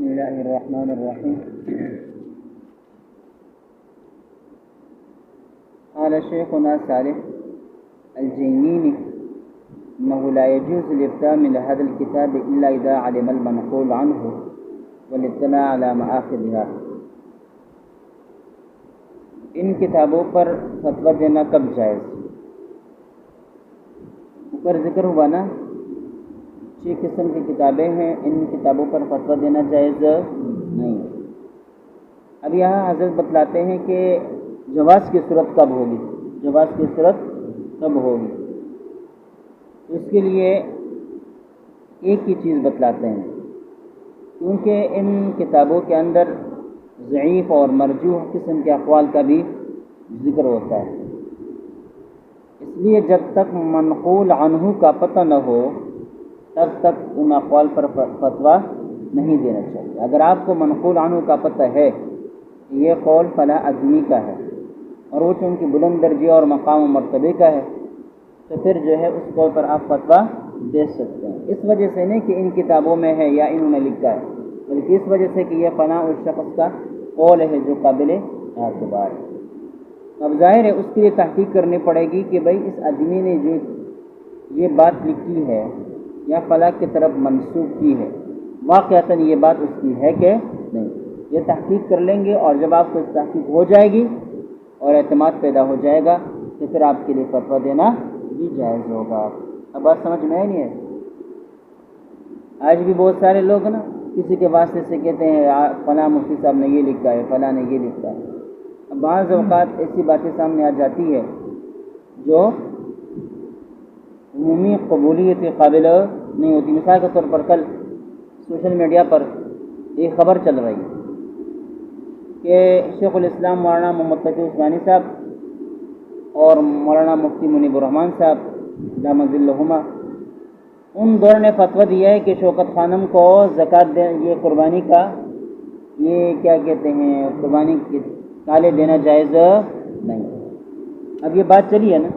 بسم الله الرحمن الرحيم. قال شيخنا صالح الجينيني إنه لا يجوز الإفتاء من هذا الكتاب إلا إذا علم المنقول عنه والاطلاع على مآخذها. ان کتابوں پر فتویٰ دینا کب جائز؟ اوپر ذکر ہوا نا 6 قسم کی کتابیں ہیں، ان کتابوں پر فتویٰ دینا جائز نہیں۔ اب یہاں حضرت بتلاتے ہیں کہ جواز کی صورت کب ہوگی، جواز کی صورت کب ہوگی۔ اس کے لیے ایک ہی چیز بتلاتے ہیں، کیونکہ ان کتابوں کے اندر ضعیف اور مرجوح قسم کے اقوال کا بھی ذکر ہوتا ہے، اس لیے جب تک منقول عنہ کا پتہ نہ ہو تب تک ان اقوال پر فتویٰ نہیں دینا چاہیے۔ اگر آپ کو منقول عنہ کا پتہ ہے کہ یہ قول فلاں آدمی کا ہے اور وہ چونکہ بلند درجے اور مقام و مرتبے کا ہے، تو پھر جو ہے اس قول پر آپ فتویٰ دے سکتے ہیں۔ اس وجہ سے نہیں کہ ان کتابوں میں ہے یا انہوں نے لکھا ہے، بلکہ اس وجہ سے کہ یہ فلاں اس شخص کا قول ہے جو قابل اعتبار ہے۔ اب ظاہر ہے اس کے لیے تحقیق کرنی پڑے گی کہ بھئی اس آدمی نے جو یہ بات لکھی ہے یا فلاں کی طرف منسوب کی ہے، واقعتاً یہ بات اس کی ہے کہ نہیں، یہ تحقیق کر لیں گے، اور جب آپ کو اس تحقیق ہو جائے گی اور اعتماد پیدا ہو جائے گا تو پھر آپ کے لیے فتویٰ دینا بھی جائز ہوگا۔ اب بات سمجھ میں نہیں ہے؟ آج بھی بہت سارے لوگ نا کسی کے واسطے سے کہتے ہیں فلاں مفتی صاحب نے یہ لکھا ہے، فلاں نے یہ لکھا ہے۔ اب بعض اوقات ایسی باتیں سامنے آ جاتی ہے جو عمومی قبولیت کے قابل نہیں ہوتی۔ مثال کے طور پر کل سوشل میڈیا پر ایک خبر چل رہی ہے کہ شیخ الاسلام مولانا محمد تقی عثمانی صاحب اور مولانا مفتی منیب الرحمن صاحب دامت ظلہما، ان دونوں نے فتویٰ دیا ہے کہ شوکت خانم کو زکوٰۃ یہ قربانی کا یہ کیا کہتے ہیں قربانی کے کالے دینا جائز نہیں۔ اب یہ بات چلی ہے نا،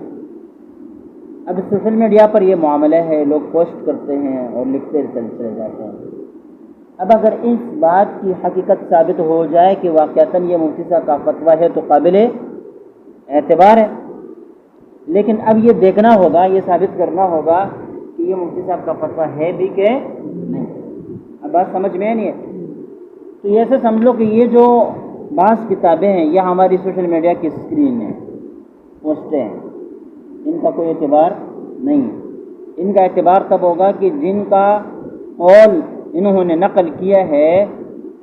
اب سوشل میڈیا پر یہ معاملہ ہے، لوگ پوسٹ کرتے ہیں اور لکھتے چلے جاتے ہیں۔ اب اگر اس بات کی حقیقت ثابت ہو جائے کہ واقعتاً یہ مفتی صاحب کا فتویٰ ہے تو قابل اعتبار ہے، لیکن اب یہ دیکھنا ہوگا، یہ ثابت کرنا ہوگا کہ یہ مفتی صاحب کا فتویٰ ہے بھی کہ نہیں۔ اب بات سمجھ میں نہیں ہے؟ تو یہ ایسے سمجھ لو کہ یہ جو بعض کتابیں ہیں یہ ہماری سوشل میڈیا کی اسکرین ہیں، پوسٹیں ہیں، ان کا کوئی اعتبار نہیں ہے۔ ان کا اعتبار تب ہوگا کہ جن کا قول انہوں نے نقل کیا ہے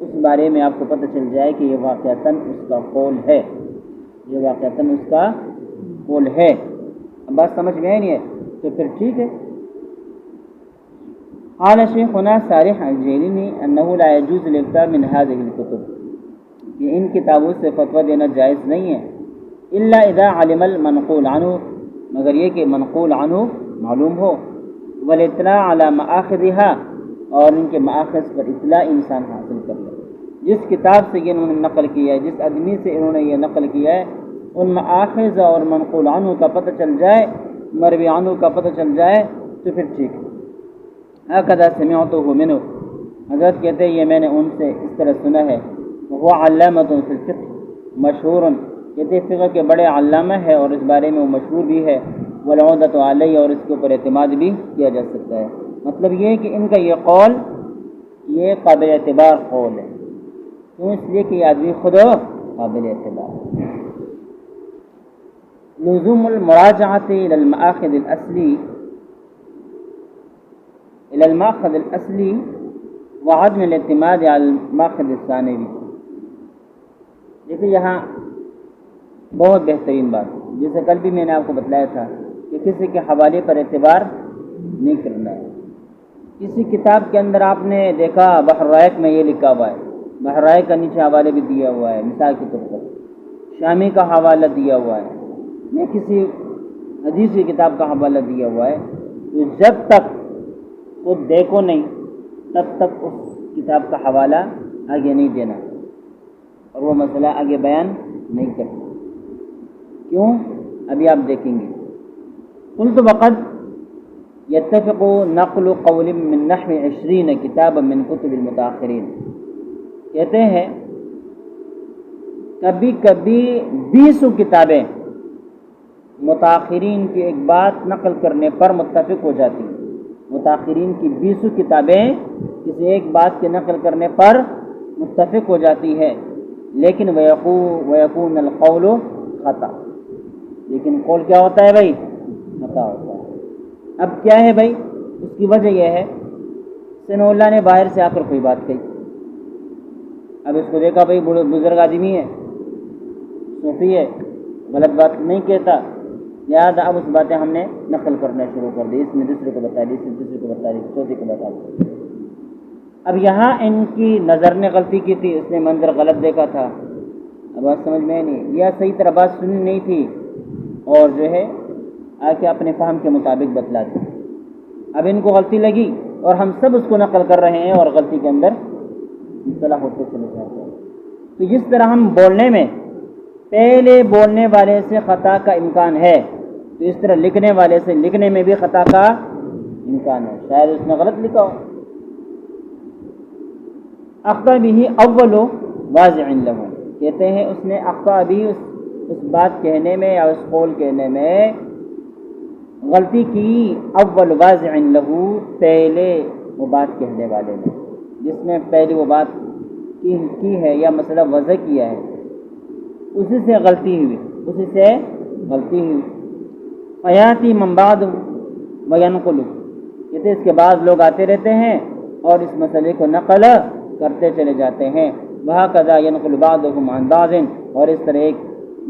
اس بارے میں آپ کو پتہ چل جائے کہ یہ واقعتاً اس کا قول ہے، یہ واقعتاً اس کا قول ہے۔ اب بات سمجھ میں نہیں ہے تو پھر ٹھیک ہے۔ قال شیخنا صالح الجیلینی انہ لا یجوز الافتاء من هذه الکتب، کہ ان کتابوں سے فتویٰ دینا جائز نہیں ہے، الا اذا علم المنقول عنہ، مگر یہ کہ منقول عنہ معلوم ہو، والاطلاع علی مآخذها، اور ان کے مآخذ پر اطلاع انسان حاصل کر لے۔ جس کتاب سے یہ انہوں نے نقل کیا ہے، جس آدمی سے انہوں نے یہ نقل کیا ہے، ان مآخذ اور منقول عنہ کا پتہ چل جائے، مروی عنہ کا پتہ چل جائے تو پھر ٹھیک ہے۔ هكذا سمعته منه، حضرت کہتے ہیں یہ میں نے ان سے اس طرح سنا ہے۔ وہ علامۃ فی الفقہ مشہور، کہتے فقہ کے بڑے علامہ ہے اور اس بارے میں وہ مشہور بھی ہے، والعودۃ علیہ، اور اس کے اوپر اعتماد بھی کیا جا سکتا ہے۔ مطلب یہ ہے کہ ان کا یہ قول یہ قابل اعتبار قول ہے، کیوں؟ اس لیے کہ یہ آدمی خود قابل اعتبار ہے۔ لزوم المراجعۃ الی المآخذ الاصلی الى الماخذ الاصلی وعدم الاعتماد على الماخذ الثانوی۔ دیکھیے یہاں بہت بہترین بات، جیسے کل بھی میں نے آپ کو بتلایا تھا کہ کسی کے حوالے پر اعتبار نہیں کرنا ہے۔ کسی کتاب کے اندر آپ نے دیکھا بحر رائق میں یہ لکھا ہوا ہے، بحر رائق کا نیچے حوالے بھی دیا ہوا ہے، مثال کے طور پر شامی کا حوالہ دیا ہوا ہے، یا کسی حدیث کی کتاب کا حوالہ دیا ہوا ہے، تو جب تک خود دیکھو نہیں تب تک اس کتاب کا حوالہ آگے نہیں دینا اور وہ مسئلہ آگے بیان نہیں کرنا۔ کیوں؟ ابھی آپ دیکھیں گے۔ قلت وقد يتفق نقل قول من نحو 20 كتابا من كتب المتأخرين، کہتے ہیں کبھی کبھی 20 کتابیں متاخرین کی ایک بات نقل کرنے پر متفق ہو جاتی ہیں. متاخرین کی 20 کتابیں کسی ایک بات کے نقل کرنے پر متفق ہو جاتی ہے، لیکن وَيَكُونَ الْقَوْلُ خطا، لیکن قول کیا ہوتا ہے بھائی؟ خطا ہوتا ہے. اب کیا ہے بھائی؟ اس کی وجہ یہ ہے سنو اللہ نے باہر سے آ کر کوئی بات کہی. اب اس کو دیکھا بھائی بزرگ آدمی ہے، صوفی ہے، غلط بات نہیں کہتا، لہٰذا اب اس باتیں ہم نے نقل کرنا شروع کر دی. اس نے دوسرے کو بتا دی، اس نے دوسرے کو بتا دی، چوتھے کو بتا دی. اب یہاں ان کی نظر نے غلطی کی تھی، اس نے منظر غلط دیکھا تھا، اب بات سمجھ میں نہیں، یا صحیح طرح بات سنی نہیں تھی اور جو ہے آ کے اپنے فہم کے مطابق بتلا دی. اب ان کو غلطی لگی اور ہم سب اس کو نقل کر رہے ہیں اور غلطی کے اندر مبتلا ہوتے چلے جاتے ہیں. تو جس طرح ہم بولنے میں پہلے بولنے والے سے خطا کا امکان ہے، تو اس طرح لکھنے والے سے لکھنے میں بھی خطا کا امکان ہے. شاید اس نے غلط لکھا ہو. اخطا بھی اول واضع له، کہتے ہیں اس نے اخطا بھی اس بات کہنے میں یا اس قول کہنے میں غلطی کی، اول واضع له، پہلے وہ بات کہنے والے نے، جس نے پہلی وہ بات کی ہے یا مسئلہ وضع کیا ہے، اسی سے غلطی ہوئی، اسی سے غلطی ہوئی. فیاتی من بعد وینقل، کہتے اس کے بعد لوگ آتے رہتے ہیں اور اس مسئلے کو نقل کرتے چلے جاتے ہیں. وہکذا ینقل بعضهم عن بعض، اور اس طرح ایک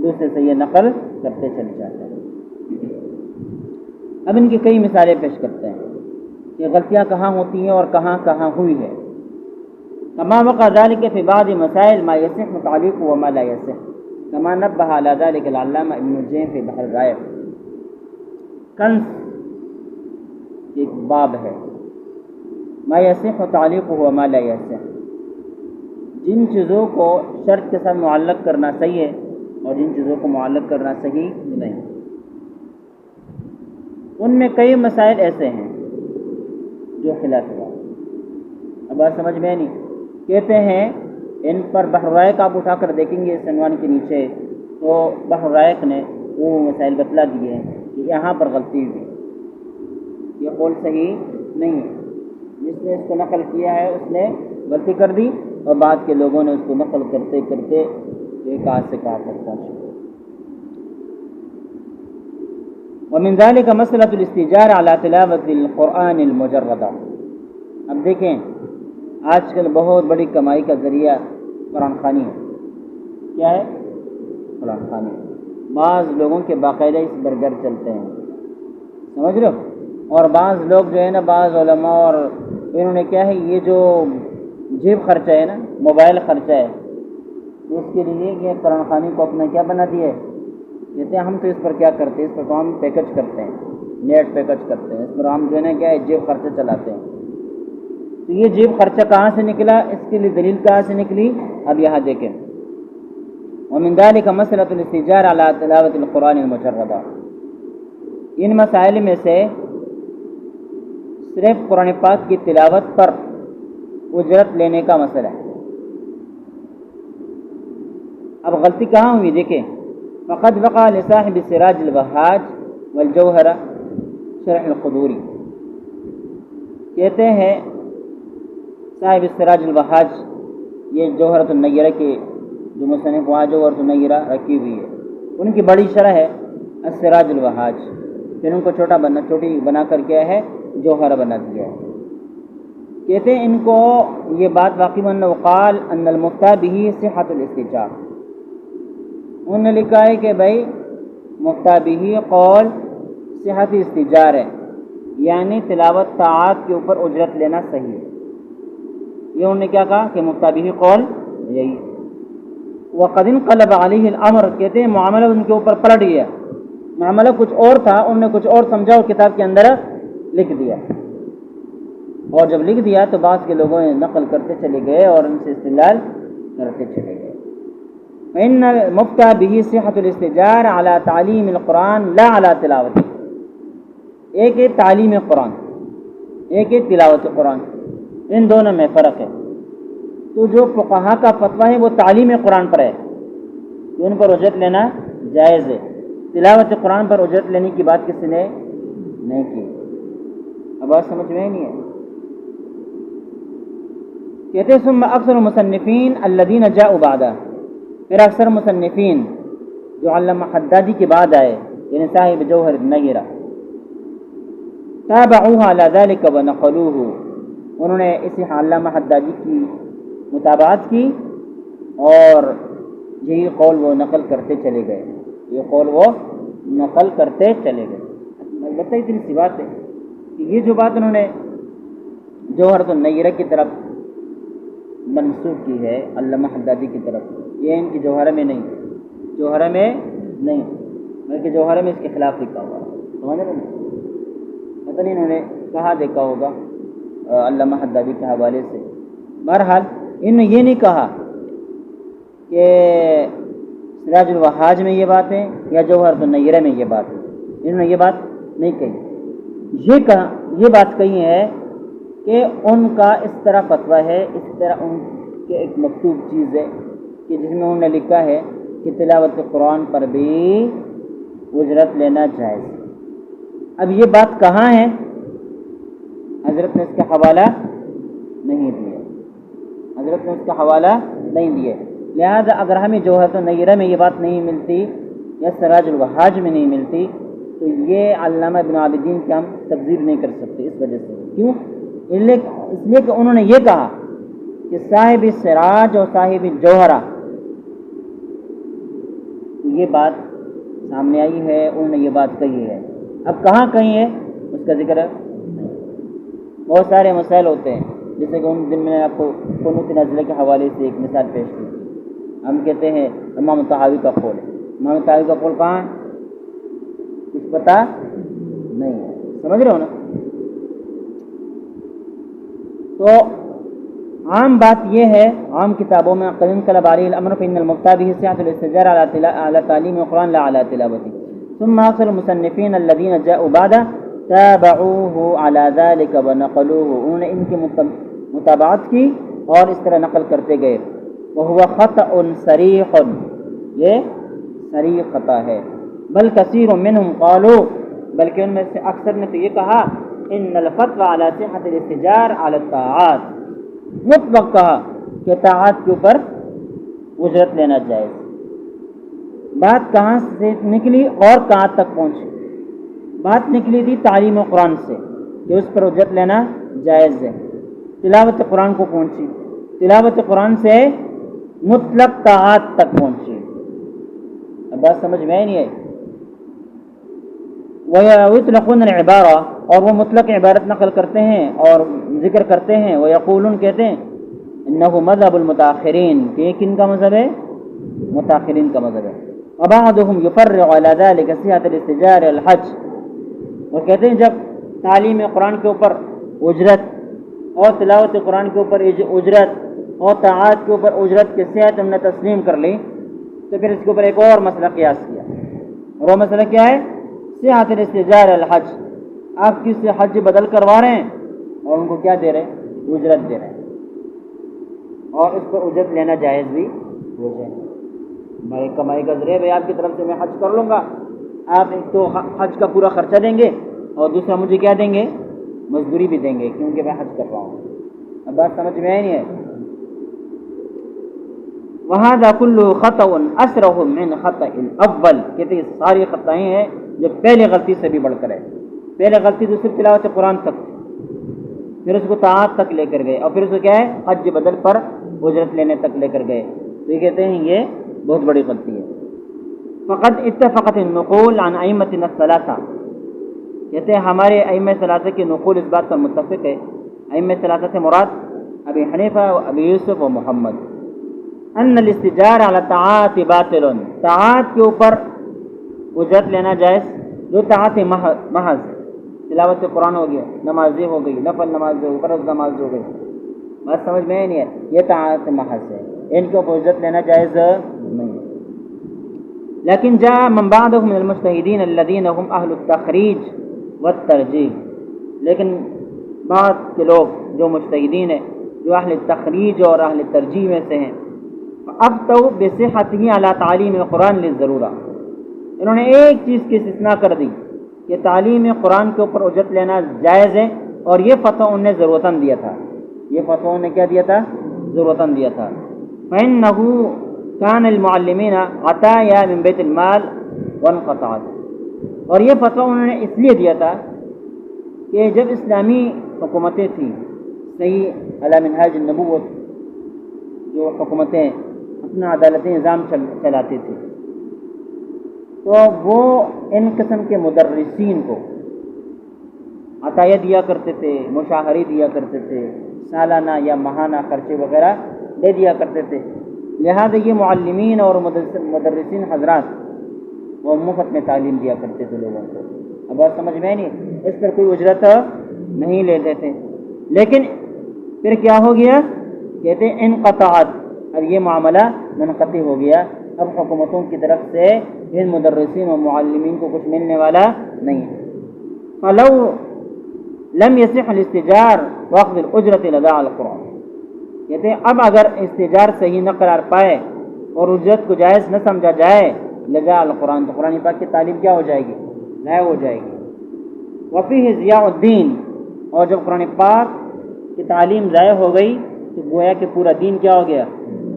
دوسرے سے یہ نقل کرتے چلے جاتے ہیں. اب ان کی کئی مثالیں پیش کرتے ہیں کہ غلطیاں کہاں ہوتی ہیں اور کہاں کہاں ہوئی ہے. کما وقع ذلك في بعض مسائل ما يصح تعلیقه وما لا يصح، کما نبہ على ذلك العلامہ ابن الجیم فی بحر الرائق. کنز ایک باب ہے، ما يصح تعلیقه وما لا يصح، جن چیزوں کو شرط کے ساتھ معلق کرنا صحیح ہے اور جن چیزوں کو معلق کرنا صحیح نہیں. ان میں کئی مسائل ایسے ہیں جو خلاف ہے. اب بات سمجھ میں نہیں. کہتے ہیں ان پر بحر الرائق آپ اٹھا کر دیکھیں گے اس عنوان کے نیچے، تو بحر الرائق نے وہ مسائل بتلا دیے کہ یہاں پر غلطی ہوئی، یہ قول صحیح نہیں ہے. جس نے اس کو نقل کیا ہے اس نے غلطی کر دی اور بعد کے لوگوں نے اس کو نقل کرتے کرتے ایک آج سے کہا تک پہنچے. ومن ذلك مسئلة الاستجار على تلاوة القرآن المجردہ. اب دیکھیں آج کل بہت بڑی کمائی کا ذریعہ قرآن خوانی ہے. کیا ہے؟ قرآن خوانی. بعض لوگوں کے باقاعدہ اس برگر چلتے ہیں، سمجھ رہے ہو؟ اور بعض لوگ جو ہے نا، بعض علماء اور انہوں نے کیا ہے، یہ جو جیب خرچہ ہے نا، موبائل خرچہ ہے، اس کے لیے یہ قرآن خوانی کو اپنا کیا بنا دیا ہے. کہتے ہیں ہم تو اس پر کیا کرتے ہیں، اس پر تو ہم پیکج کرتے ہیں، نیٹ پیکج کرتے ہیں، اس پر ہم جو ہے نا کیا ہے جیب خرچہ چلاتے ہیں. تو یہ جیب خرچہ کہاں سے نکلا، اس کے لیے دلیل کہاں سے نکلی، اب یہاں دیکھیں. ومن ذلك مسئلة الاستجار على تلاوة القرآن المجردہ. ان مسائل میں سے صرف قرآن پاک کی تلاوت پر اجرت لینے کا مسئلہ ہے. اب غلطی کہاں ہوئی دیکھیں. فقد وقع لصاحب سراج الوہاج والجوہر شرح القدوری. کہتے ہیں صاحب سراج الوہاج، یہ جوہرۃ النیرہ کے جو مصنف وہاں جوہرۃ النیرہ رکھی ہوئی ہے، ان کی بڑی شرح ہے السراج الوہاج، پھر ان کو چھوٹی بنا کر کیا ہے جوہرہ بنا دیا ہے. کہتے ہیں ان کو یہ بات واقعی انه قال ان المفتى به صحة الاستجار. انہوں نے لکھا ہے کہ بھائی مفتى به قول صحت استجار ہے، یعنی تلاوت طاعات کے اوپر اجرت لینا صحیح ہے. یہ انہوں نے کیا کہا کہ مفتى به قول یہی. وقد انقلب علیہ الامر، کہتے ہیں معاملہ ان کے اوپر پلٹ گیا، معاملہ کچھ اور تھا، انہوں نے کچھ اور سمجھا اور کتاب کے اندر لکھ دیا، اور جب لکھ دیا تو بعض کے لوگوں نے نقل کرتے چلے گئے اور ان سے استدلال کرتے چلے گئے. فإن المفتى به صحة الاستجار على تعلیم القرآن لا على تلاوته. ایک ہے تعلیم قرآن، ایک ہے تلاوت قرآن، ان دونوں میں فرق ہے. تو جو فقہا کا فتویٰ ہے وہ تعلیم قرآن پر ہے کہ ان پر اجرت لینا جائز ہے. تلاوت قرآن پر اجرت لینے کی بات کسی نے نہیں کی. اب بات سمجھ میں نہیں ہے. کہتے ثم اکثر المصنفین الذین جاءوا بعدہ، پھر اکثر مصنفین جو علامہ حدادی کے بعد آئے یعنی صاحب جوہر النیرہ، تابعوها على ذلك ونقلوه، انہوں نے اسی علامہ حدادی کی متابعت کی اور یہی قول وہ نقل کرتے چلے گئے، یہ قول وہ نقل کرتے چلے گئے. البتہ اتنی سی بات ہے کہ یہ جو بات انہوں نے جوہر النیرہ کی طرف منسوب کی ہے علامہ حدادی کی طرف، یہ ان کی جوہرہ میں نہیں، جوہرہ میں نہیں بلکہ جوہرہ میں اس کے خلاف لکھا ہوا ہے. سمجھ رہے ہیں؟ پتہ نہیں انہوں نے کہاں دیکھا ہوگا علامہ حدادی کے حوالے سے. بہرحال انہوں نے یہ نہیں کہا کہ سراج الوہاج میں یہ بات ہے یا جوہر النیرہ میں یہ بات ہے، انہوں نے یہ بات نہیں کہی. یہ بات کہی ہے کہ ان کا اس طرح فتویٰ ہے، اس طرح ان کے ایک مکتوب چیز ہے کہ جس میں انہوں نے لکھا ہے کہ تلاوت قرآن پر بھی اجرت لینا جائز. اب یہ بات کہاں ہے؟ حضرت نے اس کا حوالہ نہیں دیا، حضرت نے اس کا حوالہ نہیں دیا. لہذا اگر ہمیں جوہر النیرہ میں یہ بات نہیں ملتی یا سراج الوہاج میں نہیں ملتی تو یہ علامہ ابن عابدین کی ہم تکذیب نہیں کر سکتے. اس وجہ سے کیوں؟ اس لیے کہ انہوں نے یہ کہا کہ صاحب سراج اور صاحب جوہرہ یہ بات سامنے آئی ہے، انہوں نے یہ بات کہی ہے. اب کہاں کہیں ہے اس کا ذکر ہے. بہت سارے مسائل ہوتے ہیں، جیسے کہ ان دن میں نے آپ کو قنوت نازلہ کے حوالے سے ایک مثال پیش کی. ہم کہتے ہیں امام طحاوی کا قول ہے. امام طحاوی کا قول کہاں ہے؟ کچھ پتہ نہیں ہے. سمجھ رہے ہو نا؟ تو عام بات یہ ہے، عام کتابوں میں قد انقلب علیہ الامر فإن المفتى به صحة الاستجار على تعلیم القرآن لا على تلاوته ثم اکثر المصنفین الذین جاءوا بعد تابعوه على ذلك ونقلوه، انہوں نے ان کی متابعت کی اور اس طرح نقل کرتے گئے. وهو خطأ صریح، یہ صریح خطا ہے. بل کثیر منهم قالوا، بلکہ ان میں سے اکثر نے تو یہ کہا ان الفتوى على صحة الاستجار على الطاعات، مطلق کہا کہ طاعات کے اوپر اجرت لینا جائز. بات کہاں سے نکلی اور کہاں تک پہنچی؟ بات نکلی تھی تعلیم قرآن سے کہ اس پر اجرت لینا جائز ہے. تلاوت قرآن کو پہنچی، تلاوت قرآن سے مطلق طاعات تک پہنچی. اب بات سمجھ میں نہیں ہے. وَيَطْلَقُونَ الْعِبَارَةَ، اور وہ مطلق عبارت نقل کرتے ہیں اور ذکر کرتے ہیں. وَيَقُولُونَ، کہتے ہیں إِنَّهُ مذهب المتاخرین، کہ یہ کن کا مذہب ہے؟ متاخرین کا مذہب ہے. وَبَعْضُهُمْ يُفَرِّعُ عَلَى ذَلِكَ صِحَةَ الاستجار الحج، اور کہتے ہیں جب تعلیم قرآن کے اوپر اجرت اور تلاوت قرآن کے اوپر اجرت اور طاعات کے اوپر اجرت کی صحت ہم نے تسلیم کر لی تو پھر اس کے اوپر ایک اور مسئلہ قیاس کیا. اور وہ مسئلہ کیا ہے؟ صحت الاستجار الحج. آپ کس سے حج بدل کروا رہے ہیں اور ان کو کیا دے رہے ہیں؟ اجرت دے رہے ہیں، اور اس پر اجرت لینا جائز بھی ہو جائے. بھائی کمائی کا ذریعہ بھائی آپ کی طرف سے میں حج کر لوں گا، آپ ایک تو حج کا پورا خرچہ دیں گے اور دوسرا مجھے کیا دیں گے؟ مزدوری بھی دیں گے کیونکہ میں حج کر رہا ہوں. اب بات سمجھ میں آئی نہیں ہے. وَهَذَا كُلُّهُ خَطَأٌ أَسْرَهُ مِنْ خَطَئِ الْأَوَّلِ، کہتے ہیں ساری خطائیں ہیں جو پہلے غلطی سے بھی بڑھ کر ہے. پہلے غلطی تو صرف تلاوت قرآن تک، پھر اس کو طاعات تک لے کر گئے، اور پھر اس کو کیا ہے؟ حج بدل پر اجرت لینے تک لے کر گئے. تو یہ کہتے ہیں یہ بہت بڑی غلطی ہے. فقد اتفقت النقول عن ائمتنا الثلاثہ، کہتے ہیں ہمارے ائمہ ثلاثہ کی نقول اس بات پر متفق ہے. ائمہ ثلاثہ سے مراد ابی حنیفہ و ابی یوسف و محمد، ان الاستجار علی طاعات باطل، طاعات کے اوپر اجرت لینا جائز. جو طاعت محض، تلاوت قرآن ہو گیا، نمازیں ہو گئی، نفل نماز ہو، فرض نماز ہو گئی، بات سمجھ میں نہیں ہے. یہ طاعت محض ہے، ان کے اوپر اجرت لینا جائز نہیں. لیکن جاء من بعدهم من المجتہدین الذین هم اہل التخریج والترجیح، لیکن بعد کے لوگ جو مجتہدین ہیں جو اہل تخریج اور اہل ترجیح میں سے ہیں، اب تو بصحتہ علی تعلیم قرآن للضرورہ، انہوں نے ایک چیز کی استثناء کر دی کہ تعلیم قرآن کے اوپر اجرت لینا جائز ہے، اور یہ فتویٰ انہوں نے ضرورتاً دیا تھا، یہ فتویٰ انہوں نے کیا دیا تھا؟ ضرورتاً دیا تھا۔ فإنه كان المعلمین عطایا من بیت المال وانقطعت، اور یہ فتویٰ انہوں نے اس لیے دیا تھا کہ جب اسلامی حکومتیں تھیں صحیح علی منہاج النبوت، جو حکومتیں اپنا عدالتی نظام چلاتی تھی، تو وہ ان قسم کے مدرسین کو عطیہ دیا کرتے تھے، مشاہری دیا کرتے تھے، سالانہ یا ماہانہ خرچے وغیرہ دے دیا کرتے تھے، لہذا یہ معلمین اور مدرسین حضرات وہ مفت میں تعلیم دیا کرتے تھے لوگوں کو۔ اب بات سمجھ میں نہیں، اس پر کوئی اجرت نہیں لیتے تھے، لیکن پھر کیا ہو گیا؟ کہتے ہیں انقطعت، اب یہ معاملہ منقطع ہو گیا، اب حکومتوں کی طرف سے ان مدرسین و معلمین کو کچھ ملنے والا نہیں ہے۔ فلو لم يصح الاستجار واخذ الاجرت لداء القرآن، کہتے ہیں اب اگر استجار صحیح نہ قرار پائے اور اجرت کو جائز نہ سمجھا جائے لداء القرآن، تو قرآن پاک کی تعلیم کیا ہو جائے گی؟ ضائع ہو جائے گی۔ وفیہ ضیاء الدین، اور جب قرآن پاک کی تعلیم ضائع ہو گئی تو گویا کہ پورا دین کیا ہو گیا؟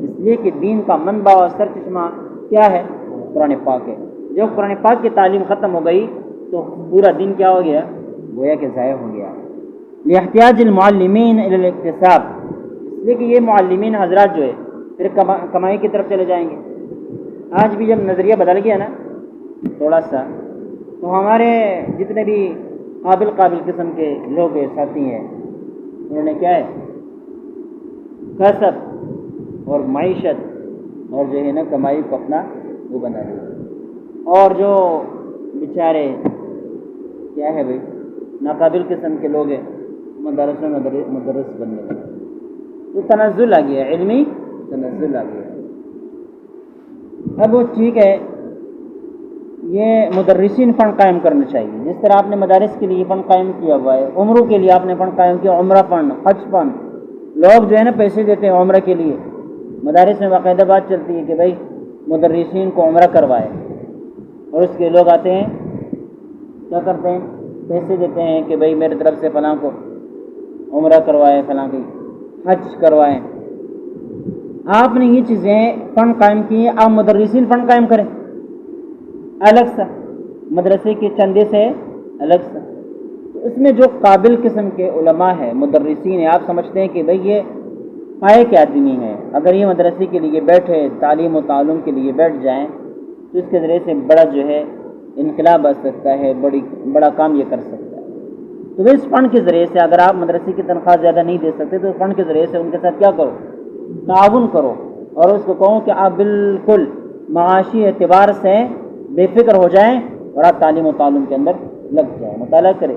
اس لیے کہ دین کا منبع اور سر چشمہ کیا ہے؟ قرآن پاک ہے۔ جب قرآن پاک کی تعلیم ختم ہو گئی تو پورا دین کیا ہو گیا؟ گویا کہ ضائع ہو گیا۔ لاحتیاج المعلمین الی الاکتساب، اس لیے کہ یہ معلمین حضرات جو ہے پھر کمائی کی طرف چلے جائیں گے۔ آج بھی جب نظریہ بدل گیا نا تھوڑا سا، تو ہمارے جتنے بھی قابل قسم کے لوگ ساتھی ہیں، انہوں نے کیا ہے؟ کسب اور معیشت اور جو ہے نا کمائی کو اپنا وہ بنا لیا، اور جو بیچارے کیا ہے بھائی ناقابل قسم کے لوگ ہیں مدرس بننے لگے، تو تنزل آ گیا، علمی تنزل آ گیا۔ اب وہ ٹھیک ہے، یہ مدرسین فنڈ قائم کرنا چاہیے، جس طرح آپ نے مدارس کے لیے فنڈ قائم کیا ہوا ہے، عمروں کے لیے آپ نے فنڈ قائم کیا، عمرہ فنڈ، حج فنڈ، لوگ جو ہے نا پیسے دیتے ہیں عمرہ کے لیے، مدارس میں باقاعدہ بات چلتی ہے کہ بھائی مدرسین کو عمرہ کروائے، اور اس کے لوگ آتے ہیں کیا کرتے ہیں؟ پیسے دیتے ہیں کہ بھائی میرے طرف سے فلاں کو عمرہ کروائے، فلاں کی حج کروائیں۔ آپ نے یہ چیزیں فنڈ قائم کی، آپ مدرسین فنڈ قائم کریں الگ سا، مدرسے کے چندے سے الگ سا، تو اس میں جو قابل قسم کے علماء ہیں، مدرسین ہیں، آپ سمجھتے ہیں کہ بھئی یہ پائے کے آدمی ہیں، اگر یہ مدرسے کے لیے بیٹھے، تعلیم و تعلم کے لیے بیٹھ جائیں تو اس کے ذریعے سے بڑا جو ہے انقلاب آ سکتا ہے، بڑا کام یہ کر سکتا ہے۔ تو اس فنڈ کے ذریعے سے اگر آپ مدرسے کی تنخواہ زیادہ نہیں دے سکتے تو فنڈ کے ذریعے سے ان کے ساتھ کیا کرو؟ تعاون کرو، اور اس کو کہو کہ آپ بالکل معاشی اعتبار سے بے فکر ہو جائیں اور آپ تعلیم و تعلم کے اندر لگ جائیں، مطالعہ کریں۔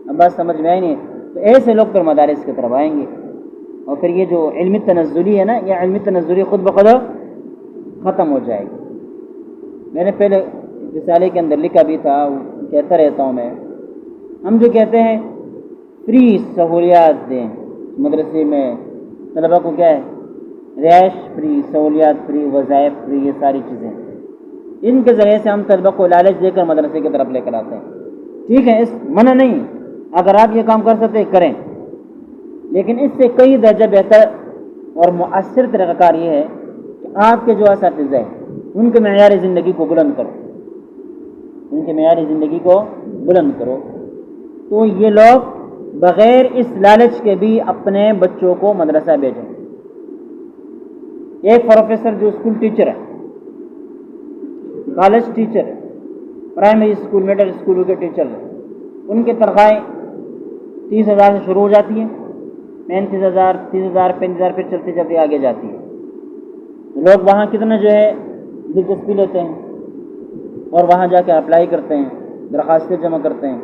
اب بات سمجھ میں آئی نہیں؟ تو ایسے لوگ پھر مدارس کی طرف آئیں گے، اور پھر یہ جو علمی تنزلی ہے نا، یہ علمی تنزلی خود بخود ختم ہو جائے گی۔ میں نے پہلے رسالے کے اندر لکھا بھی تھا، کہتا رہتا ہوں میں، ہم جو کہتے ہیں فری سہولیات دیں مدرسے میں، طلبہ کو کیا ہے؟ رہائش فری، سہولیات فری، وظائف فری، یہ ساری چیزیں ان کے ذریعے سے ہم طلبہ کو لالچ دے کر مدرسے کی طرف لے کر آتے ہیں۔ ٹھیک ہے، اس منع نہیں، اگر آپ یہ کام کر سکتے کریں، لیکن اس سے کئی درجہ بہتر اور مؤثر طریقہ کار یہ ہے کہ آپ کے جو اساتذہ ہیں ان کے معیار زندگی کو بلند کرو، ان کے معیار زندگی کو بلند کرو، تو یہ لوگ بغیر اس لالچ کے بھی اپنے بچوں کو مدرسہ بھیجیں۔ ایک پروفیسر جو اسکول ٹیچر ہے، کالج ٹیچر ہے، پرائمری اسکول، مڈل اسکول کے ٹیچر ہیں، ان کی تنخواہیں 30,000 سے شروع ہو جاتی ہیں، 35,000، 30,000، 35,000 پھر چلتے چلتے آگے جاتی ہے۔ لوگ وہاں کتنا جو ہے دلچسپی لیتے ہیں، اور وہاں جا کے اپلائی کرتے ہیں، درخواستیں جمع کرتے ہیں،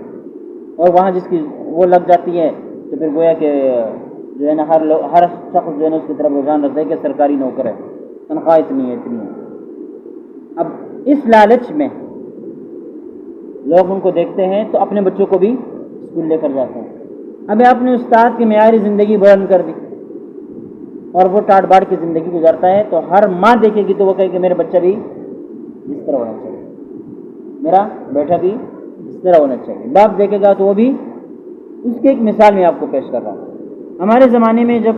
اور وہاں جس کی وہ لگ جاتی ہے تو پھر گویا کہ جو ہے نا ہر شخص جو ہے نا اس کی طرف رجحان رکھتا ہے کہ سرکاری نوکر ہے، تنخواہ اتنی ہے اتنی ہے۔ اب اس لالچ میں لوگ ان کو دیکھتے ہیں تو اپنے بچوں کو بھی اسکول لے کر جاتے ہیں۔ اب آپ نے استاد کی معیاری زندگی بلند کر دی، اور وہ ٹاٹ باٹ کی زندگی گزارتا ہے تو ہر ماں دیکھے گی تو وہ کہے کہ میرا بچہ بھی اس طرح ہونا چاہیے، میرا بیٹا بھی اس طرح ہونا چاہیے۔ باپ دیکھے گا تو وہ بھی، اس کی ایک مثال میں آپ کو پیش کر رہا ہوں۔ ہمارے زمانے میں جب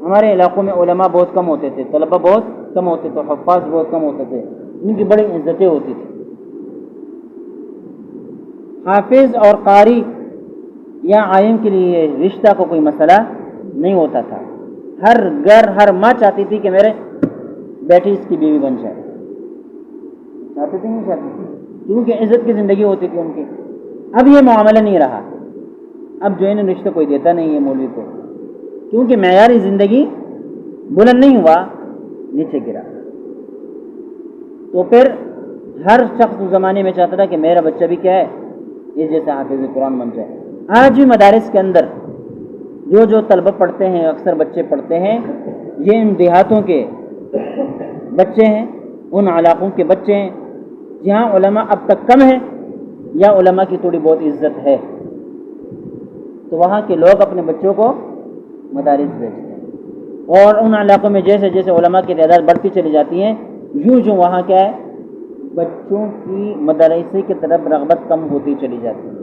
ہمارے علاقوں میں علماء بہت کم ہوتے تھے، طلباء بہت کم ہوتے تھے، حفاظ بہت کم ہوتے تھے، ان کی بڑی عزتیں ہوتی تھیں۔ حافظ اور قاری یا عالم کے لیے رشتہ کو کوئی مسئلہ نہیں ہوتا تھا۔ ہر گھر، ہر ماں چاہتی تھی کہ میرے بیٹی اس کی بیوی بن جائے، چاہتے تھے نہیں چاہتے تھے، کیونکہ عزت کی زندگی ہوتی تھی ان کی۔ اب یہ معاملہ نہیں رہا، اب جو ہے نا رشتہ کوئی دیتا نہیں ہے مولوی کو، کیونکہ معیاری زندگی بلند نہیں ہوا، نیچے گرا۔ تو پھر ہر شخص اس زمانے میں چاہتا تھا کہ میرا بچہ بھی کیا ہے، یہ جیسے حافظ قرآن بن جائے۔ آج بھی مدارس کے اندر جو طلبہ پڑھتے ہیں، اکثر بچے پڑھتے ہیں، یہ ان دیہاتوں کے بچے ہیں، ان علاقوں کے بچے ہیں جہاں علماء اب تک کم ہیں یا علماء کی تھوڑی بہت عزت ہے، تو وہاں کے لوگ اپنے بچوں کو مدارس بھیجتے ہیں، اور ان علاقوں میں جیسے جیسے علماء کی تعداد بڑھتی چلی جاتی ہے، یوں وہاں کیا ہے، بچوں کی مدرسے کی طرف رغبت کم ہوتی چلی جاتی ہے،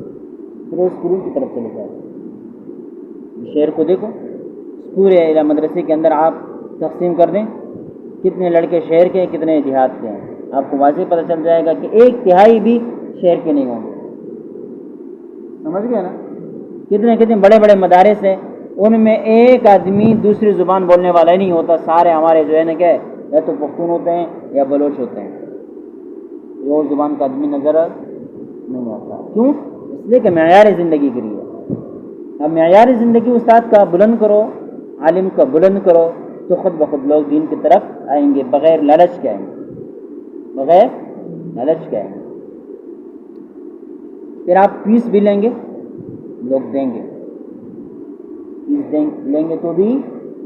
پھر وہ اسکول کی طرف چلے جاتے ہیں۔ شہر کو دیکھو، پورے مدرسے کے اندر آپ تقسیم کر دیں، کتنے لڑکے شہر کے ہیں، کتنے دیہات کے ہیں، آپ کو واضح پتہ چل جائے گا کہ 1/3 بھی شہر کے نہیں ہوں گے۔ سمجھ گئے نا؟ کتنے بڑے بڑے مدارس ہیں، ان میں ایک آدمی دوسری زبان بولنے والا ہی نہیں ہوتا، سارے ہمارے جو ہے نا کیا ہے، یا تو پختون ہوتے ہیں یا بلوچ ہوتے ہیں، اور زبان کا آدمی نظر نہیں آتا۔ کیوں؟ اس لیے کہ معیار زندگی گری ہے۔ اب معیار زندگی استاد کا بلند کرو، عالم کا بلند کرو، تو خود بخود لوگ دین کی طرف آئیں گے، بغیر لالچ کے آئیں گے، بغیر لالچ کے آئیں گے۔ پھر آپ فیس بھی لیں گے، لوگ دیں گے، فیس لیں گے تو بھی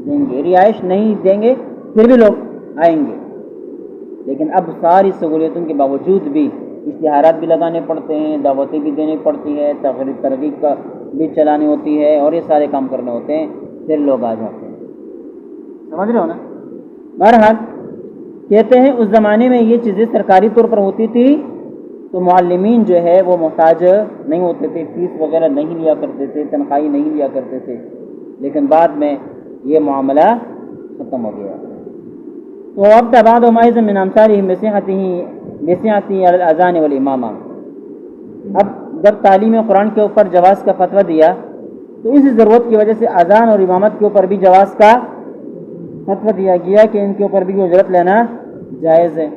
دیں گے، رہائش نہیں دیں گے پھر بھی لوگ آئیں گے۔ لیکن اب ساری سہولیتوں کے باوجود بھی اشتہارات بھی لگانے پڑتے ہیں، دعوتیں بھی دینی پڑتی ہے، ترغیب کا بھی چلانی ہوتی ہے، اور یہ سارے کام کرنے ہوتے ہیں، پھر لوگ آ جاتے ہیں۔ سمجھ رہے ہو نا؟ بہرحال کہتے ہیں اس زمانے میں یہ چیزیں سرکاری طور پر ہوتی تھی تو معلمین جو ہے وہ محتاج نہیں ہوتے تھے، فیس وغیرہ نہیں لیا کرتے تھے، تنخواہی نہیں لیا کرتے تھے، لیکن بعد میں یہ معاملہ ختم ہو گیا۔ تو اب بعد مائز من امثالهم بصحته علی الاذان والامامہ، اب جب تعلیم قرآن کے اوپر جواز کا فتویٰ دیا تو اس ضرورت کی وجہ سے اذان اور امامت کے اوپر بھی جواز کا فتویٰ دیا گیا کہ ان کے اوپر بھی اجرت لینا جائز ہے۔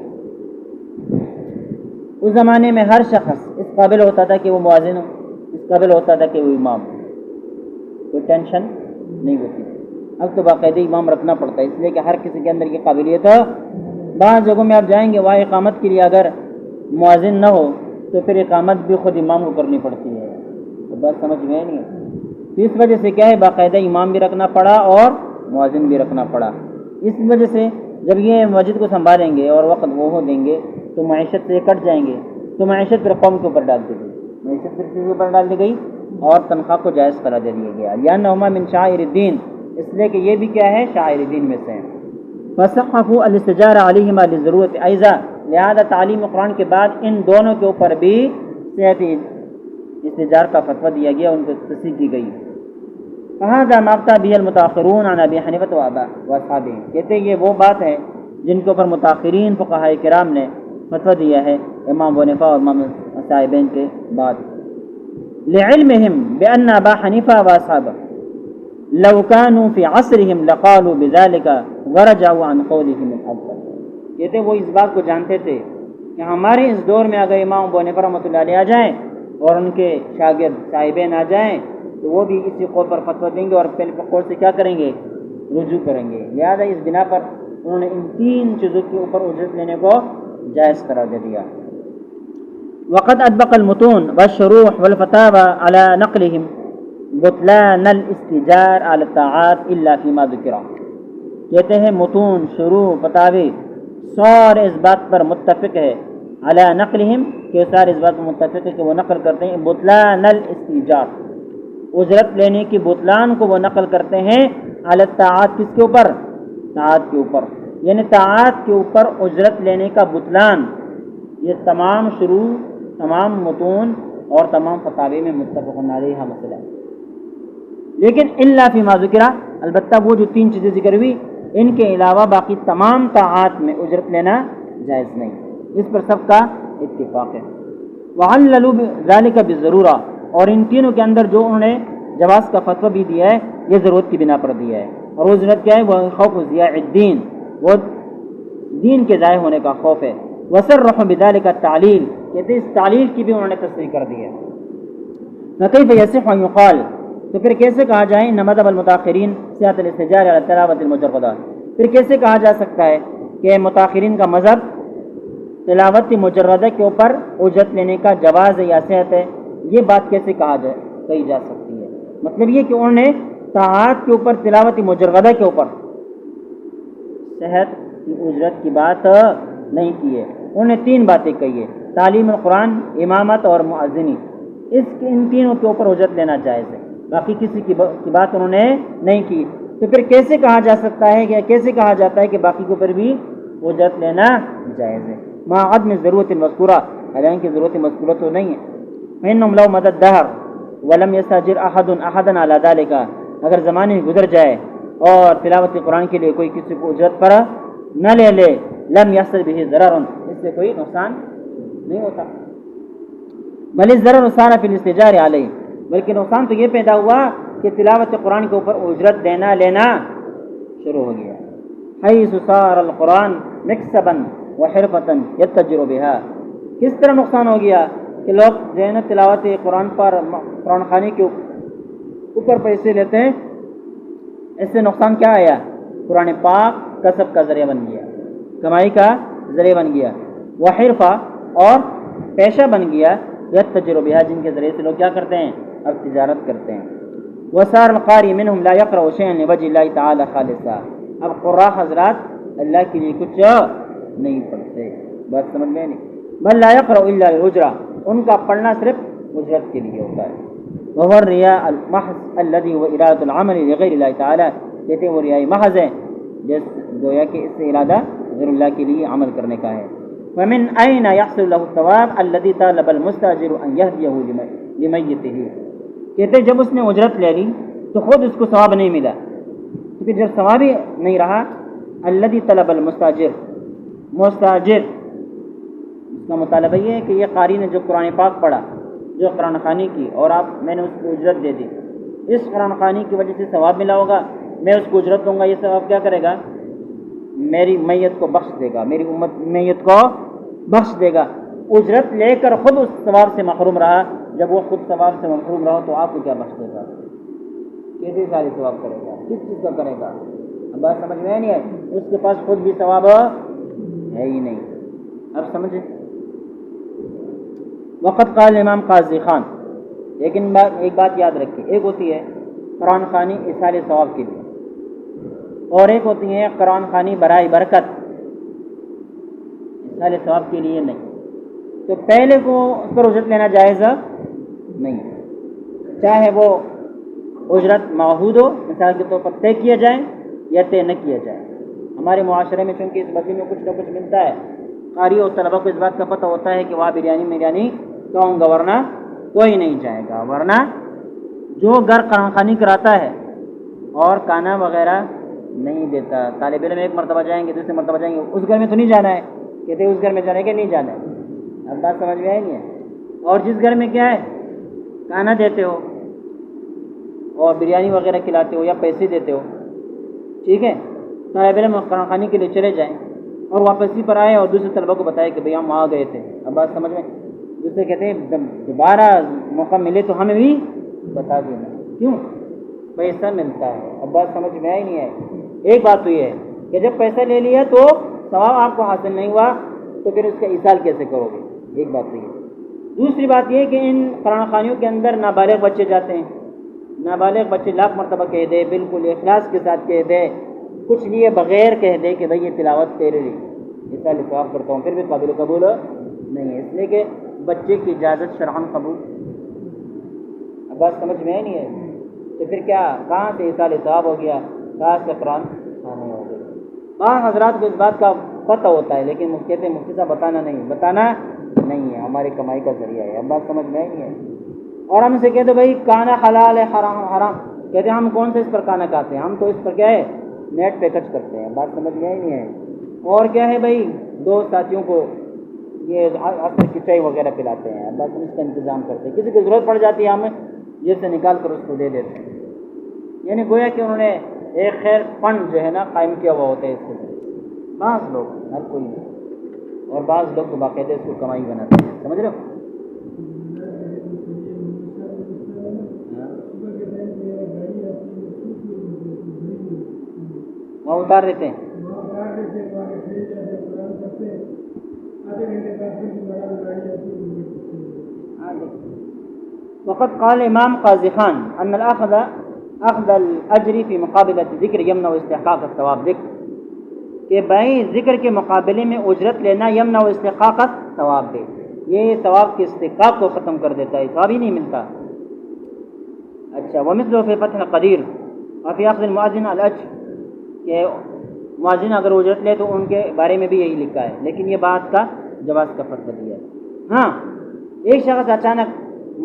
اس زمانے میں ہر شخص اس قابل ہوتا تھا کہ وہ مؤذن ہو، اس قابل ہوتا تھا کہ وہ امام ہو، کوئی ٹینشن نہیں ہوتی۔ اب تو باقاعدہ امام رکھنا پڑتا ہے، اس لیے کہ ہر کسی کے اندر کی قابلیت ہو۔ بعض جگہوں میں آپ جائیں گے وہاں اقامت کے لیے اگر مؤذن نہ ہو تو پھر اقامت بھی خود امام کو کرنی پڑتی ہے، تو بات سمجھ میں نہیں ہے۔ اس وجہ سے کیا ہے، باقاعدہ امام بھی رکھنا پڑا اور مؤذن بھی رکھنا پڑا۔ اس وجہ سے جب یہ مسجد کو سنبھالیں گے اور وقت وہ دیں گے تو معیشت سے کٹ جائیں گے، تو معیشت پھر قوم کے اوپر ڈال دی گئی، معیشت پھر کسی کے اوپر ڈال دی گئی اور تنخواہ کو جائز قرار دے دیا گیا، لأنہما من شعائر الدین، اس لیے کہ یہ بھی کیا ہے، شعائر دین میں سے ہیں۔ فَسَقَّفُوا الاستجارة عَلَيْهِمَا لِلضَّرُورَةِ أَيْضًا، لہذا تعلیم قرآن کے بعد ان دونوں کے اوپر بھی صحت استجار کا فتویٰ دیا گیا، ان کو تصحیح کی گئی۔ فَهَذَا مَا أَفْتَىٰ بِهِ الْمُتَأَخِّرُونَ عَنْ أَبِي حَنِيفَةَ وَأَصْحَابِهِ، کہتے ہیں یہ وہ بات ہے جن کے اوپر متاخرین فقہاء کرام نے فتویٰ دیا ہے، امام ابو حنیفہ اور امام صاحبین کے بعد۔ لِعِلْمِهِمْ بِأَنَّ أَبَا حَنِيفَةَ وَأَصْحَابَهُ لَوْ كَانُوا فِي عَصْرِهِمْ لَقَالُوا بِذَلِكَ وَرَجَعُوا عَنْ قَوْلِهِمْ الْأَوَّلِ، کہتے ہیں وہ اس بات کو جانتے تھے کہ ہمارے اس دور میں اگر امام ابو حنیفہ رحمۃ اللہ علیہ آ جائیں اور ان کے شاگرد صاحبین آ جائیں تو وہ بھی اسی قول پر فتویٰ دیں گے اور پہلے قول سے کیا کریں گے، رجوع کریں گے۔ لہذا اس بنا پر انہوں نے ان تین چیزوں کے اوپر اجرت لینے کو جائز قرار دے دیا۔ وقد اطبق المتون والشروح والفتاوى على نقلهم بطلان الاستجار على الطاعات الا فيما ذكر، کہتے ہیں متون، شروح، فتاوی سارے اس بات پر متفق ہے، علی نقلہم کہ سارے اس بات پر متفق ہے کہ وہ نقل کرتے ہیں بطلان الاستجار، اجرت لینے کی بطلان کو وہ نقل کرتے ہیں علی الطاعات، کس کے اوپر؟ طاعات کے اوپر، یعنی طاعات کے اوپر اجرت لینے کا بطلان، یہ تمام شروع، تمام متون اور تمام فتاوی میں متفق علیہ مسئلہ ہے۔ لیکن الا فیما ذکر، البتہ وہ جو 3 چیزیں ذکر ہوئی ان کے علاوہ باقی تمام طاعات میں اجرت لینا جائز نہیں، اس پر سب کا اتفاق ہے۔ وعللوا ذلك بالضرورہ، اور ان تینوں کے اندر جو انہوں نے جواز کا فتویٰ بھی دیا ہے یہ ضرورت کی بنا پر دیا ہے، اور وہ ضرورت کیا ہے؟ وہ خوف ضیاع الدین، وہ دین کے ضائع ہونے کا خوف ہے۔ وصرحوا بذلك التعلیل، کہتے ہیں اس تعلیل کی بھی انہوں نے تصریح کر دی ہے۔ فکیف یصح ان یقال، تو پھر کیسے کہا جائے ان مذہب المتاخرین صحت الاستجار علی تلاوت المجردہ، پھر کیسے کہا جا سکتا ہے کہ متاخرین کا مذہب تلاوت مجردہ کے اوپر اجرت لینے کا جواز ہے یا صحت ہے؟ یہ بات کیسے کہی جا سکتی ہے؟ مطلب یہ کہ انہوں نے طاعات کے اوپر تلاوت مجردہ کے اوپر صحت کی اجرت کی بات نہیں کی ہے، انہوں نے 3 باتیں کہی ہے، تعلیم القرآن، امامت اور مؤذنی، ان تینوں کے اوپر اجرت لینا جائز ہے، باقی کسی کی بات انہوں نے نہیں کی۔ تو پھر کیسے کہا جا سکتا ہے کہ کیسے کہا جاتا ہے کہ باقی کے اوپر بھی اجرت لینا جائز ہے مع عدم ضرورت مذکورہ، حالانکہ ضرورت مذکورہ تو نہیں ہے۔ فإنهم لو مدد دہر ولم يستاجر احد احدا على ذلك، اگر زمانے گزر جائے اور تلاوت قرآن کے لیے کوئی کسی کو اجرت پر نہ لے لم يحصل به ضرر، اس سے کوئی نقصان نہیں ہوتا۔ بل الضرر صار في الاستجار علیہ، بلکہ نقصان تو یہ پیدا ہوا کہ تلاوت قرآن کے اوپر اجرت دینا لینا شروع ہو گیا۔ حیث صار القرآن مکسبا وحرفتا یتجر بها، کس طرح نقصان ہو گیا کہ لوگ جو ہے نا تلاوت قرآن پر قرآن خوانی کے اوپر پیسے لیتے ہیں، اس سے نقصان کیا آیا؟ قرآن پاک کسب کا ذریعہ بن گیا، کمائی کا ذریعہ بن گیا، وحرفہ اور پیشہ بن گیا، یتجر بها جن کے ذریعے سے لوگ کیا کرتے ہیں؟ اب تجارت کرتے ہیں۔ وصار القاری منهم لا يقرأ شيئا لوجه الله تعالی خالصا، اب قراء حضرات اللہ کے لیے کچھ نہیں پڑھتے، بات سمجھ میں نہیں، بل لا يقرأ الا للأجرة، ان کا پڑھنا صرف اجرت کے لیے ہوتا ہے۔ وهو الرياء المحض الذي هو إرادة العمل لغير الله تعالی، کہتے ہیں وہ ریاء محض ہے، جس گویا کہ اس سے ارادہ غیر اللہ کے لیے عمل کرنے کا ہے۔ فمن أين يحصل له الثواب الذي طالب المستأجر أن يهديه لميته، کہتے ہیں جب اس نے اجرت لے لی تو خود اس کو ثواب نہیں ملا، تو پھر جب ثواب ہی نہیں رہا، الذي طلب المستاجر، مستاجر اس کا مطالبہ یہ ہے کہ یہ قاری نے جو قرآن پاک پڑھا، جو قرآن خوانی کی، اور میں نے اس کو اجرت دے دی، اس قرآن خوانی کی وجہ سے ثواب ملا ہوگا، میں اس کو اجرت دوں گا، یہ ثواب کیا کرے گا؟ میری میت کو بخش دے گا، میری امت میت کو بخش دے گا۔ اجرت لے کر خود اس ثواب سے محروم رہا، جب وہ خود ثواب سے محروم رہا تو آپ کو کیا بخش دے گا؟ کیسے ساری ثواب کرے گا؟ کس چیز کا کرے گا؟ اب بات سمجھ میں نہیں ہے، اس کے پاس خود بھی ثواب ہے ہی نہیں۔ اب سمجھے؟ وقت قال امام قاضی خان، لیکن ایک بات یاد رکھیے، ایک ہوتی ہے قرآن خوانی ایصال ثواب کے لیے، اور ایک ہوتی ہے قرآن خوانی برائے برکت، ایصال ثواب کے لیے نہیں۔ تو پہلے کو اس پر اجرت لینا جائز نہیں، چاہے وہ اجرت معہود ہو، مثال کے طور پر طے کیا جائے یا طے نہ کیا جائے۔ ہمارے معاشرے میں چونکہ اس بدلے میں کچھ نہ کچھ ملتا ہے، قاری اور طلبہ کو اس بات کا پتہ ہوتا ہے کہ وہاں بریانی کہوں گا ورنہ کوئی نہیں جائے گا، ورنہ جو گھر قرآن خوانی کراتا ہے اور کھانا وغیرہ نہیں دیتا، طالب علم ایک مرتبہ جائیں گے، دوسری مرتبہ جائیں گے، اس گھر میں تو نہیں جانا ہے، کہتے اس گھر میں جانے کے نہیں جانا ہے۔ اب بات سمجھ میں آئی نہیں ہے؟ اور جس گھر میں کیا ہے کھانا دیتے ہو اور بریانی وغیرہ کھلاتے ہو یا پیسے دیتے ہو، ٹھیک ہے، طالب علم قرآن خوانی کے لیے چلے جائیں اور واپسی پر آئے اور دوسرے طلبہ کو بتائے کہ بھئی ہم وہاں گئے تھے، اب بات سمجھ میں، دوسرے کہتے ہیں دوبارہ موقع ملے تو ہمیں بھی بتا دینا، کیوں؟ پیسہ ملتا ہے۔ اب بات سمجھ میں آئی نہیں ہے؟ ایک بات تو یہ ہے کہ جب پیسہ لے لیا تو ثواب آپ کو حاصل نہیں ہوا تو پھر اس کا ایصال کیسے کرو گے؟ ایک بات تو یہ ہے۔ دوسری بات یہ کہ ان قرآن خوانیوں کے اندر نابالغ بچے جاتے ہیں، نابالغ بچے لاکھ مرتبہ کہہ دے، بالکل اخلاص کے ساتھ کہہ دے، کچھ لیے بغیر کہہ دے کہ بھئی یہ تلاوت تیرے لیے ایصال ثواب کرتا ہوں، پھر بھی قابل قبول نہیں ہے، اس لیے کہ بچے کی اجازت شرعاً قبول۔ اب بات سمجھ میں نہیں ہے؟ تو پھر کیا کہاں سے ایصال ثواب ہو گیا؟ خاص سے قرآن کھانے ہو گئے۔ بعض حضرات کو اس بات کا پتہ ہوتا ہے لیکن کہتے ہیں مفتی صاحب بتانا نہیں ہے، ہماری کمائی کا ذریعہ ہے، اب بات سمجھ میں نہیں ہے۔ اور ہم سے کہتے بھائی کھانا حلال ہے حرام، کہتے ہیں ہم کون سے اس پر کھانا کھاتے ہیں، ہم تو اس پر کیا ہے نیٹ پیکج کرتے ہیں، بات سمجھ میں نہیں ہے۔ اور کیا ہے بھائی دوست ساتھیوں کو یہ عصر کی چائے وغیرہ پلاتے ہیں، بس ہم اس کا انتظام کرتے ہیں، کسی کی ضرورت پڑ جاتی ہے ہمیں یہ سے نکال کر اس کو دے دیتے ہیں، یعنی گویا کہ انہوں نے ایک خیر فنڈ جو ہے نا قائم کیا ہوا ہوتا ہے اس کے ذریعے۔ بعض لوگ، ہر کوئی نہیں، اور بعض لوگ تو باقاعدہ اس کو کمائی بناتے ہیں، سمجھ رہے ہو؟ وہاں اتار دیتے ہیں۔ وقد قال امام قاضی خان ان الاخذ اخذ الاجر في مقابلة ذکر یمنع استحقاق الثواب، کہ بھائی ذکر کے مقابلے میں اجرت لینا یمنع استحقاق الثواب ہے، یہ ثواب کے استحقاق کو ختم کر دیتا ہے، ثواب ہی نہیں ملتا۔ اچھا، ومثل فی فتح القدیر وفی اخذ المؤذن الاجر، کہ مؤذن اگر اجرت لے تو ان کے بارے میں بھی یہی لکھا ہے، لیکن یہ بات کا جواز کا فتویٰ دیا ہے۔ ہاں، ایک شخص اچانک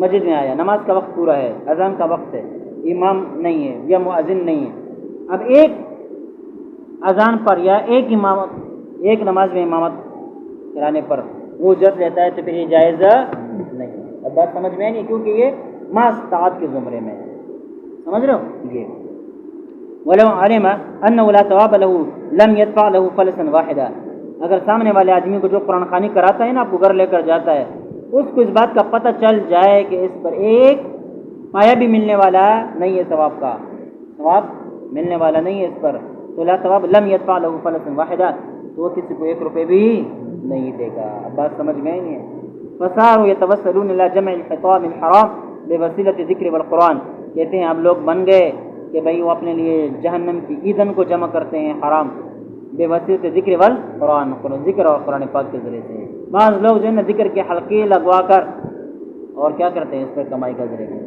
مسجد میں آیا، نماز کا وقت پورا ہے، اذان کا وقت ہے، امام نہیں ہے یا مؤذن نہیں ہے، اب ایک اذان پر یا ایک نماز میں امامت کرانے پر وہ اجرت لیتا ہے تو پھر یہ جائز نہیں۔ اب بات سمجھ میں نہیں، کیونکہ یہ ماس طاعت کے زمرے میں ہے، سمجھ رہے ہو؟ یہ وَلَوْ عَلِمَ أَنَّهُ لَا ثَوَابَ لَهُ لَمْ يَدْفَعْ لَهُ فَلَسًا وَاحِدًا، اگر سامنے والے آدمی کو جو قرآن خوانی کراتا ہے نا، آپ کو گھر لے کر جاتا ہے، اس کو اس بات کا پتہ چل جائے کہ اس پر ایک پایا بھی ملنے والا نہیں ہے، ثواب کا ثواب ملنے والا نہیں ہے اس پر، تو لا ثواب لم يدفع له فلسا واحدا، تو وہ کسی کو 1 روپے بھی نہیں دے گا۔ اب بات سمجھ میں نہیں ہے۔ فصاروا يتوسلون الى جمع الحطام الحرام بوسیلۃ الذکر والقرآن، کہتے ہیں اب لوگ بن گئے کہ بھئی وہ اپنے لیے جہنم کی ایندھن کو جمع کرتے ہیں حرام، بے وسیلۃ ذکر والقرآن، ذکر اور قرآن پاک کے ذریعے سے۔ بعض لوگ جو ہے نا ذکر کے حلقے لگوا کر اور کیا کرتے ہیں اس پر کمائی کا ذریعہ۔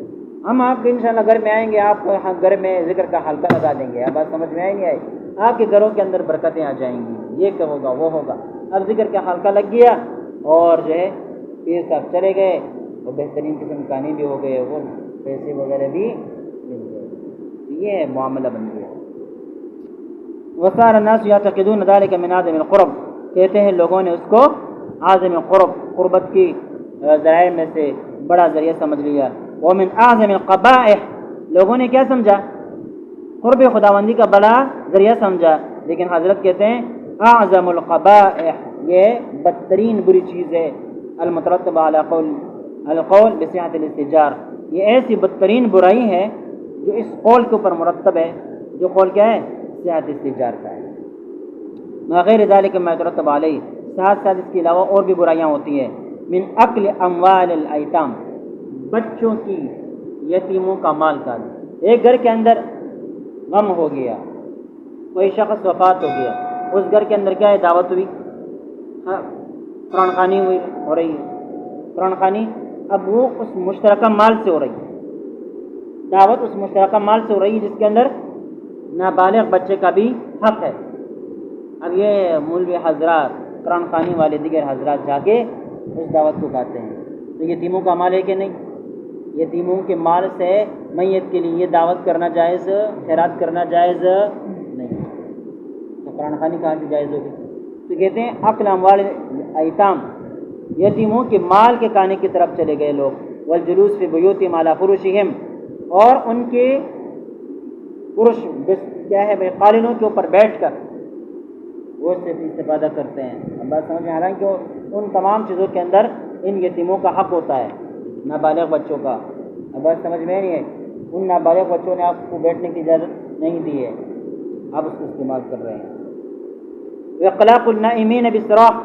ہم آپ کے انشاءاللہ گھر میں آئیں گے، آپ کو گھر میں ذکر کا حلقہ لگا دیں گے، اب بات سمجھ میں آئی نہیں آئی؟ آپ کے گھروں کے اندر برکتیں آ جائیں گی، یہ کہ ہوگا وہ ہوگا۔ اب ذکر کا حلقہ لگ گیا اور جو ہے پیر صاحب چلے گئے، اور بہترین قسم کہانی بھی ہو گئے، وہ پیسے وغیرہ بھی مل گئے، یہ معاملہ بن گیا۔ وصار الناس يعتقدون ذلك من عظم القرب، کہتے ہیں لوگوں نے اس کو عظم قربت کی ذرائع میں سے بڑا ذریعہ سمجھ لیا۔ ومن اعظم القبائح، لوگوں نے کیا سمجھا؟ قرب خداوندی کا بڑا ذریعہ سمجھا، لیکن حضرت کہتے ہیں اعظم القبائح، یہ بدترین بری چیز ہے، المترتب علی القول بصحت الاستئجار، یہ ایسی بدترین برائی ہے جو اس قول کے اوپر مرتب ہے، جو قول کیا ہے؟ صحت استئجار کا ہے۔ غیر ذالک ما یترتب علیہ، ساتھ ساتھ اس کے علاوہ اور بھی برائیاں ہوتی ہیں۔ من اکل اموال الایتام، بچوں کی یتیموں کا مال کھانا۔ ایک گھر کے اندر غم ہو گیا، کوئی شخص وفات ہو گیا، اس گھر کے اندر کیا ہے؟ دعوت ہوئی، قرآن خوانی ہو رہی ہے، قرآن خوانی اب وہ اس مشترکہ مال سے ہو رہی ہے، دعوت اس مشترکہ مال سے ہو رہی ہے جس کے اندر نابالغ بچے کا بھی حق ہے۔ اب یہ مولوی حضرات، قرآن خوانی والے دیگر حضرات جا کے اس دعوت کو کھاتے ہیں، تو یتیموں کا مال ہے کہ نہیں؟ یتیموں کے مال سے میت کے لیے دعوت کرنا جائز، خیرات کرنا جائز نہیں، تو قرآن خوانی کہاں سے جائز ہوگی؟ تو کہتے ہیں اکل اموال ایتام، یتیموں کے مال کے کھانے کی طرف چلے گئے لوگ، والجلوس فی بیوتہم علی فرشہم، اور ان کے فرش کیا ہے بھائی قالینوں کے اوپر بیٹھ کر وہ سے استفادہ کرتے ہیں۔ اب بات سمجھ میں، حالانکہ ان تمام چیزوں کے اندر ان یتیموں کا حق ہوتا ہے، نابالغ بچوں کا۔ اب بات سمجھ میں نہیں ہے، ان نابالغ بچوں نے آپ کو بیٹھنے کی اجازت نہیں دی ہے، آپ اس کو استعمال کر رہے ہیں۔ اقلاق النائمین بالصراخ،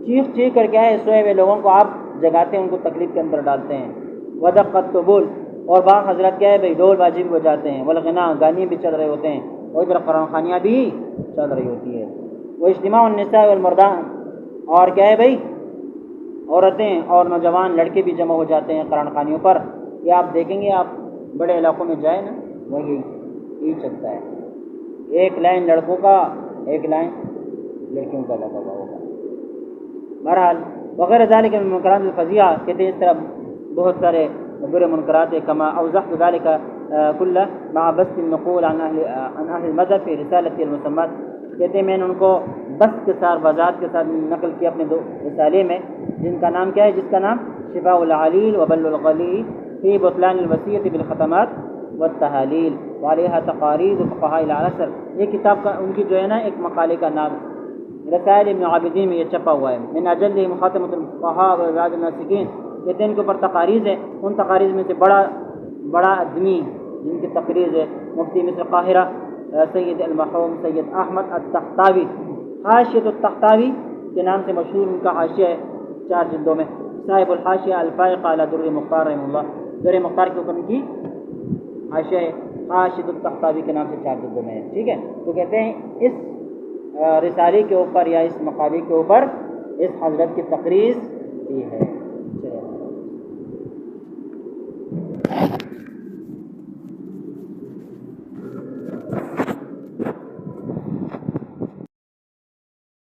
چیخ چیخ کر کیا ہے سوئے ہوئے لوگوں کو آپ جگاتے ہیں، ان کو تکلیف کے اندر ڈالتے ہیں۔ ودق الطبول، اور بعض حضرات کیا ہے بھائی ڈھول بازی بھی بجاتے ہیں، والغنا، گانے بھی چل رہے ہوتے ہیں، اور ادھر قرآن خوانیاں بھی چل رہی ہوتی ہے۔ وہ اجتماع النساء والمردان، اور کیا ہے بھائی عورتیں اور نوجوان لڑکے بھی جمع ہو جاتے ہیں قرآن خوانیوں پر۔ یہ آپ دیکھیں گے، آپ بڑے علاقوں میں جائیں نا، وہ یہی چلتا ہے ایک لائن لڑکوں کا، ایک لائن لڑکیوں کا لگا ہوا ہوگا۔ بہرحال وغیرہ ذالک من منکرات الفظیعہ، کہتے ہیں اس طرح بہت سارے برے منکرات ہیں۔ کما اوضحت ذلك كله مع بسط النقول عن اهل المذهب في رسالة المسمات، کہتے ہیں میں نے ان کو بس کے ساتھ وضاحت کے ساتھ نقل کیا اپنے دو رسالے میں، جن کا نام کیا ہے، جس کا نام شفاء العلیل وبل الغلیل فی بطلان الوصیۃ بالختمات والتحالیل وعلیہا تقاریر فقہاء العصر۔ یہ کتاب کا ان کی جو ہے نا ایک مقالے کا نام رسائل ابن عابدین میں یہ چھپا ہوا ہے۔ من اجل مخاتمۃ الفقہاء وراج الناسکین، کہتے ہیں ان کے اوپر تقاریر ہے، ان تقاریر میں سے بڑا آدمی جن کی تقریر ہے مفتی مصر قاہرہ سید المرحوم سید احمد التحتاوی، حاشیۃ التحتاوی کے نام سے مشہور ان کا حاشیہ ہے 4 جلدوں میں، صاحب الحاشیہ الفائقہ علی در مختار رحمہ اللہ، در مختار کے اوپر ان کی حاشیہ ہے، حاشیۃ التحتاوی کے نام سے 4 جلدوں میں ہے، ٹھیک ہے۔ تو کہتے ہیں اس رسالے کے اوپر یا اس مقالے کے اوپر اس حضرت کی تقریر کی ہے۔